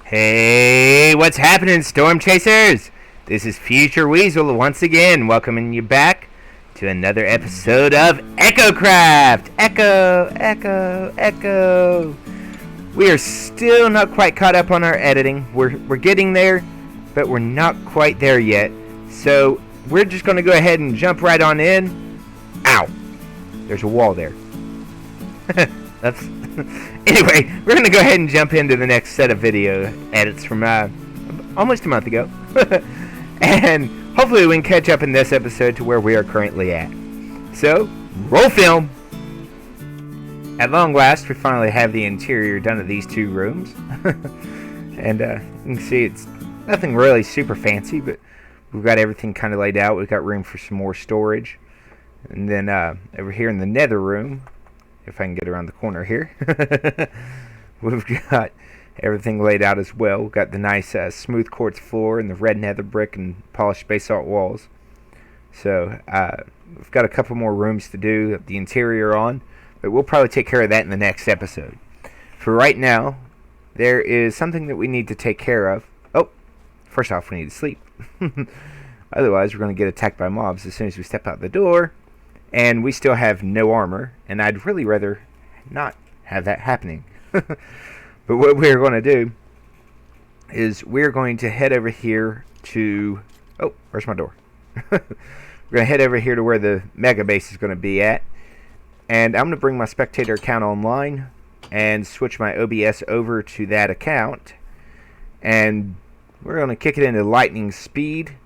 Hey, what's happening, Storm Chasers? This is Future Weasel once again, welcoming you back to another episode of Echocraft. Echo. We are still not quite caught up on our editing. We're getting there, but we're not quite there yet. So we're just going to go ahead and jump right on in. Ow! There's a wall there. That's anyway, we're going to go ahead and jump into the next set of video edits from almost a month ago. And hopefully we can catch up in this episode to where we are currently at. So, roll film! At long last, we finally have the interior done of these two rooms. And you can see it's nothing really super fancy, but we've got everything kind of laid out. We've got room for some more storage. And then over here in the nether room, if I can get around the corner here, we've got everything laid out as well. We've got the nice smooth quartz floor and the red nether brick and polished basalt walls. So we've got a couple more rooms to do the interior on, but we'll probably take care of that in the next episode. For right now, there is something that we need to take care of. Oh, first off, we need to sleep. Otherwise, we're going to get attacked by mobs as soon as we step out the door. And we still have no armor, and I'd really rather not have that happening. But what we're going to do is we're going to head over here to... Oh, where's my door? We're going to head over here to where the mega base is going to be at. And I'm going to bring my spectator account online and switch my OBS over to that account. And we're going to kick it into lightning speed.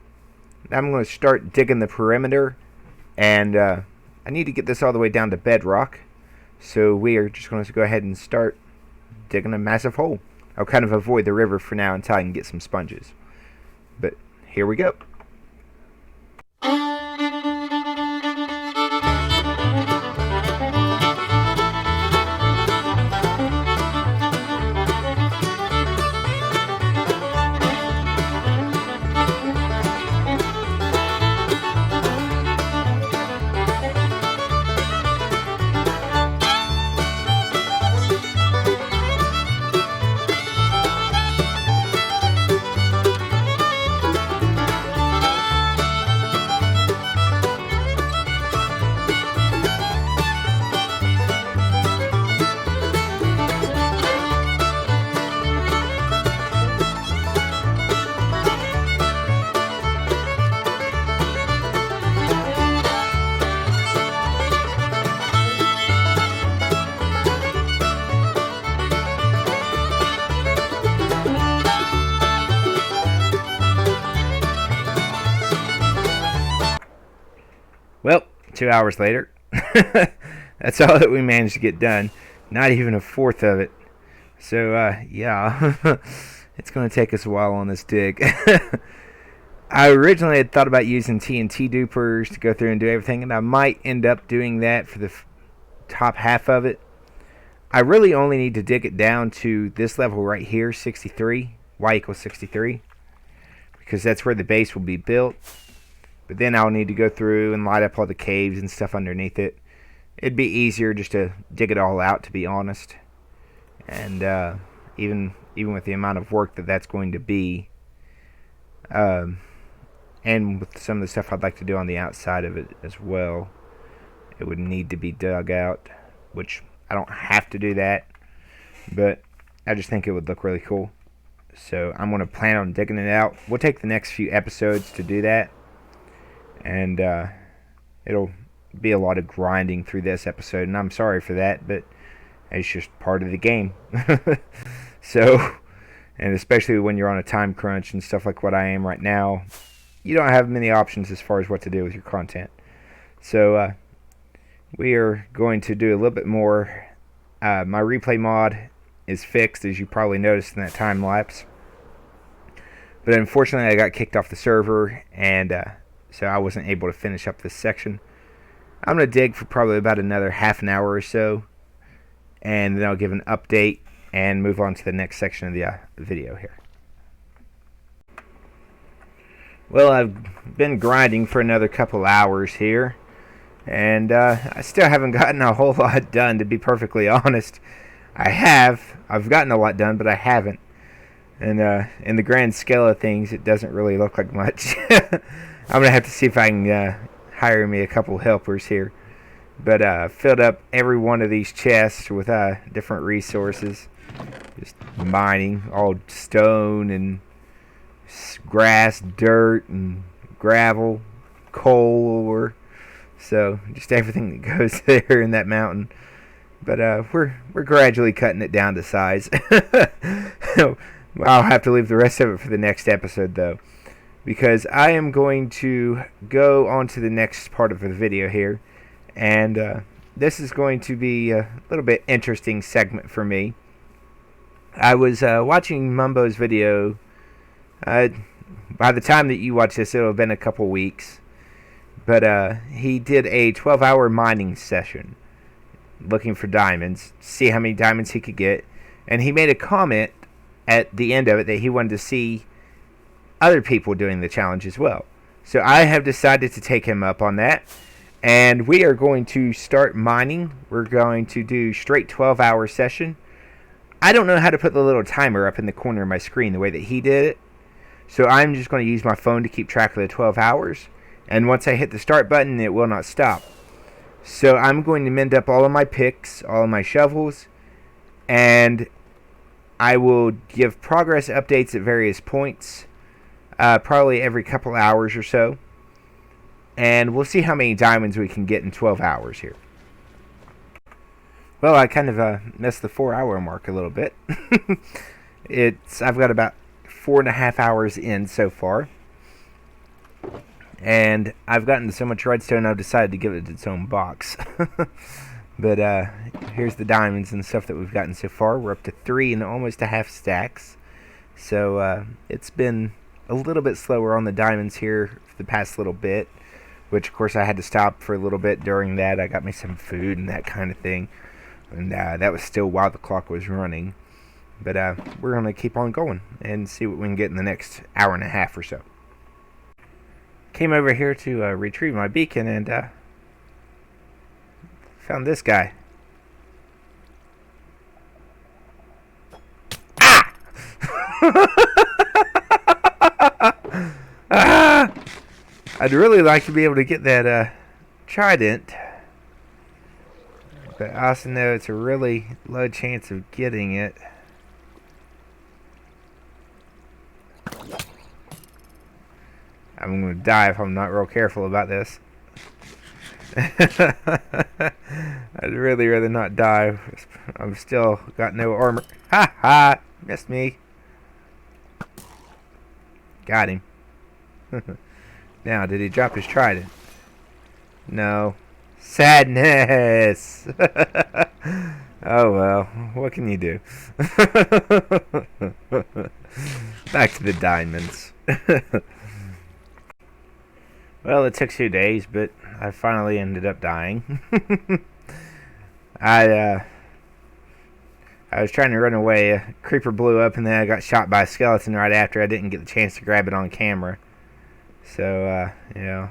I'm going to start digging the perimeter. And I need to get this all the way down to bedrock. So we are just going to go ahead and start digging a massive hole. I'll kind of avoid the river for now until I can get some sponges. But here we go. Well, 2 hours later, that's all that we managed to get done. Not even a fourth of it. So, yeah, it's going to take us a while on this dig. I originally had thought about using TNT dupers to go through and do everything, and I might end up doing that for the top half of it. I really only need to dig it down to this level right here, 63, y equals 63, because that's where the base will be built. But then I'll need to go through and light up all the caves and stuff underneath it. It'd be easier just to dig it all out, to be honest. And even with the amount of work that's going to be, and with some of the stuff I'd like to do on the outside of it as well, it would need to be dug out, which I don't have to do that, but I just think it would look really cool. So I'm going to plan on digging it out. We'll take the next few episodes to do that. And it'll be a lot of grinding through this episode, and I'm sorry for that, but it's just part of the game. So, and especially when you're on a time crunch and stuff like what I am right now, you don't have many options as far as what to do with your content. So we are going to do a little bit more. My replay mod is fixed, as you probably noticed in that time lapse. But unfortunately, I got kicked off the server, and so I wasn't able to finish up this section. I'm going to dig for probably about another half an hour or so, and then I'll give an update and move on to the next section of the video here. Well, I've been grinding for another couple hours here, and I still haven't gotten a whole lot done, to be perfectly honest. I've gotten a lot done, but I haven't. And in the grand scale of things, it doesn't really look like much. I'm gonna have to see if I can hire me a couple helpers here. But filled up every one of these chests with different resources. Just mining, all stone and grass, dirt, and gravel, coal, or so just everything that goes there in that mountain. But we're gradually cutting it down to size. I'll have to leave the rest of it for the next episode, though, because I am going to go on to the next part of the video here, and this is going to be a little bit interesting segment for me. I was watching Mumbo's video. By the time that you watch this, it'll have been a couple weeks. But he did a 12-hour mining session looking for diamonds, see how many diamonds he could get. And he made a comment at the end of it that he wanted to see other people doing the challenge as well. So I have decided to take him up on that. And we are going to start mining. We're going to do straight 12-hour session. I don't know how to put the little timer up in the corner of my screen the way that he did it. So I'm just going to use my phone to keep track of the 12 hours. And once I hit the start button, it will not stop. So I'm going to mend up all of my picks, all of my shovels, and I will give progress updates at various points, probably every couple hours or so. And we'll see how many diamonds we can get in 12 hours here. Well, I kind of missed the 4-hour mark a little bit. I've got about 4.5 hours in so far. And I've gotten so much redstone, I've decided to give it its own box. But here's the diamonds and stuff that we've gotten so far. We're up to 3 and almost a half stacks. So it's been a little bit slower on the diamonds here for the past little bit. Which, of course, I had to stop for a little bit during that. I got me some food and that kind of thing. And that was still while the clock was running. But we're going to keep on going and see what we can get in the next hour and a half or so. Came over here to retrieve my beacon and found this guy. Ah! Ah! I'd really like to be able to get that trident. But I also know it's a really low chance of getting it. I'm going to die if I'm not real careful about this. I'd really rather not die. I've still got no armor. Ha ha! Missed me. Got him. Now, did he drop his trident? No. Sadness! Oh well, what can you do? Back to the diamonds. Well, it took 2 days, but I finally ended up dying. I was trying to run away. A creeper blew up, and then I got shot by a skeleton right after. I didn't get the chance to grab it on camera. So, yeah.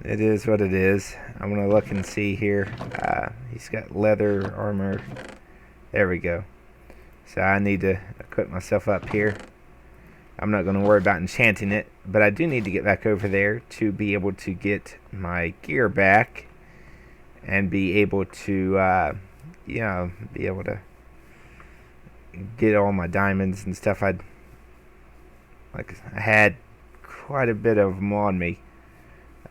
It is what it is. I'm going to look and see here. He's got leather armor. There we go. So I need to equip myself up here. I'm not going to worry about enchanting it, but I do need to get back over there to be able to get my gear back and be able to, be able to get all my diamonds and stuff. I had quite a bit of them on me,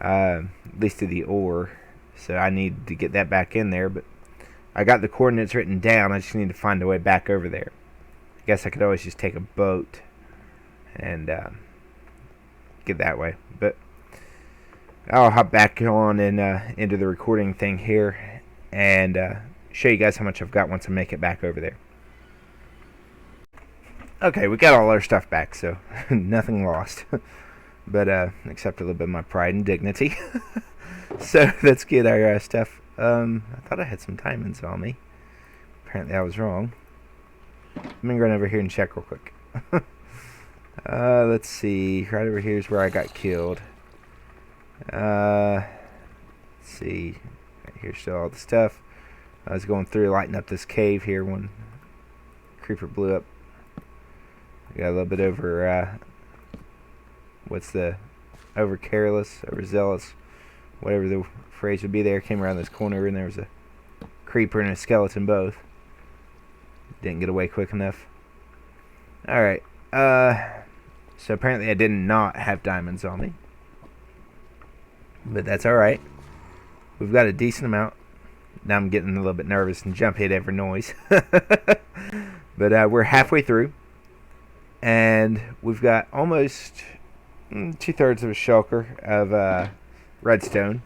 at least of the ore, so I need to get that back in there, but I got the coordinates written down. I just need to find a way back over there. I guess I could always just take a boat and get that way, but I'll hop back on and into the recording thing here and show you guys how much I've got once I make it back over there. Okay, we got all our stuff back, so nothing lost. But except a little bit of my pride and dignity. So let's get our stuff. I thought I had some diamonds on me. Apparently I was wrong. Let me run over here and check real quick. Let's see. Right over here is where I got killed. Let's see. Right here's still all the stuff. I was going through lighting up this cave here when creeper blew up. We got a little bit over, over careless, overzealous, whatever the phrase would be there. Came around this corner and there was a creeper and a skeleton both. Didn't get away quick enough. Alright, so apparently I did not have diamonds on me. But that's alright. We've got a decent amount. Now I'm getting a little bit nervous and jumpy at every noise. But we're halfway through. And we've got almost 2/3 of a shulker of redstone.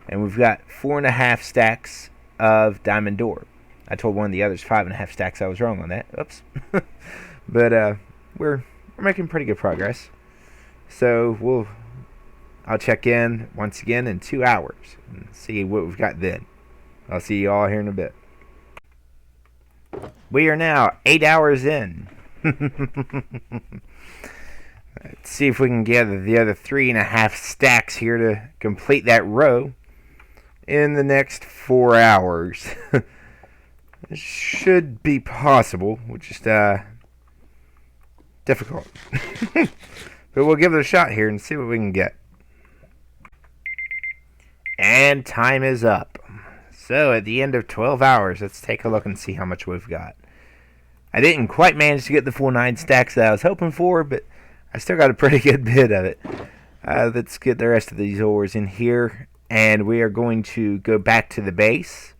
And we've got 4.5 stacks of diamond door. I told one of the others 5.5 stacks. I was wrong on that. Oops. But we're making pretty good progress. So I'll check in once again in 2 hours and see what we've got then. I'll see you all here in a bit. We are now 8 hours in. Let's see if we can gather the other 3.5 stacks here to complete that row in the next 4 hours. It should be possible, which is difficult. But we'll give it a shot here and see what we can get. And time is up. So at the end of 12 hours, let's take a look and see how much we've got. I didn't quite manage to get the full 9 stacks that I was hoping for, but I still got a pretty good bit of it. Let's get the rest of these ores in here, and we are going to go back to the base,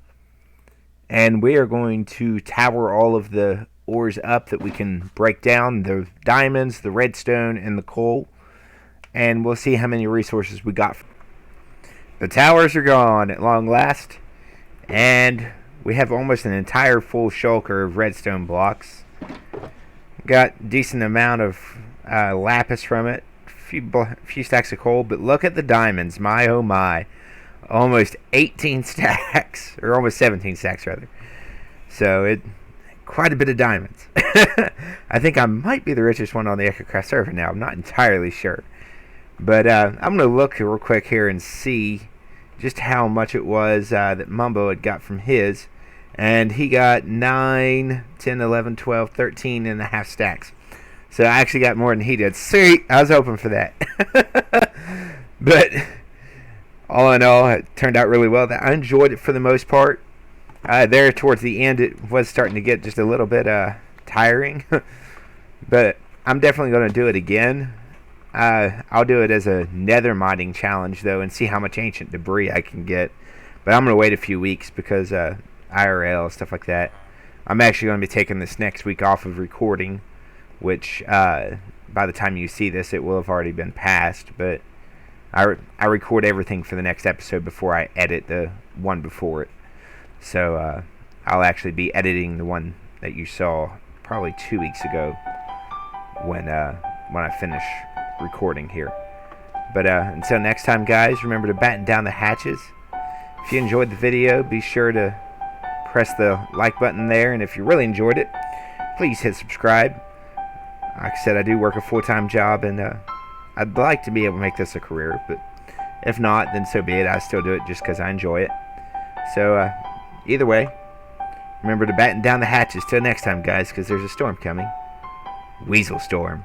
and we are going to tower all of the ores up that we can break down, the diamonds, the redstone, and the coal, and we'll see how many resources we got. The towers are gone at long last, and we have almost an entire full shulker of redstone blocks. Got a decent amount of lapis from it, a few stacks of coal, but look at the diamonds, my oh my. Almost 18 stacks, or almost 17 stacks rather. So quite a bit of diamonds. I think I might be the richest one on the Echocraft server now. I'm not entirely sure. But I'm going to look real quick here and see just how much it was that Mumbo had got from his. And he got 9, 10, 11, 12, 13 and a half stacks. So I actually got more than he did. Sweet! I was hoping for that. But all in all, it turned out really well. I enjoyed it for the most part. There towards the end, it was starting to get just a little bit tiring. But I'm definitely going to do it again. I'll do it as a nether mining challenge, though, and see how much ancient debris I can get. But I'm going to wait a few weeks because IRL, stuff like that. I'm actually going to be taking this next week off of recording, which by the time you see this, it will have already been past. But I record everything for the next episode before I edit the one before it. So I'll actually be editing the one that you saw probably 2 weeks ago when I finish recording here. But until next time, guys, remember to batten down the hatches. If you enjoyed the video, be sure to press the like button there, and if you really enjoyed it, please hit subscribe. Like I said, I do work a full-time job, and I'd like to be able to make this a career, but if not, then so be it. I still do it just because I enjoy it. So either way, remember to batten down the hatches. Till next time, guys, because there's a storm coming. Weaselstorm.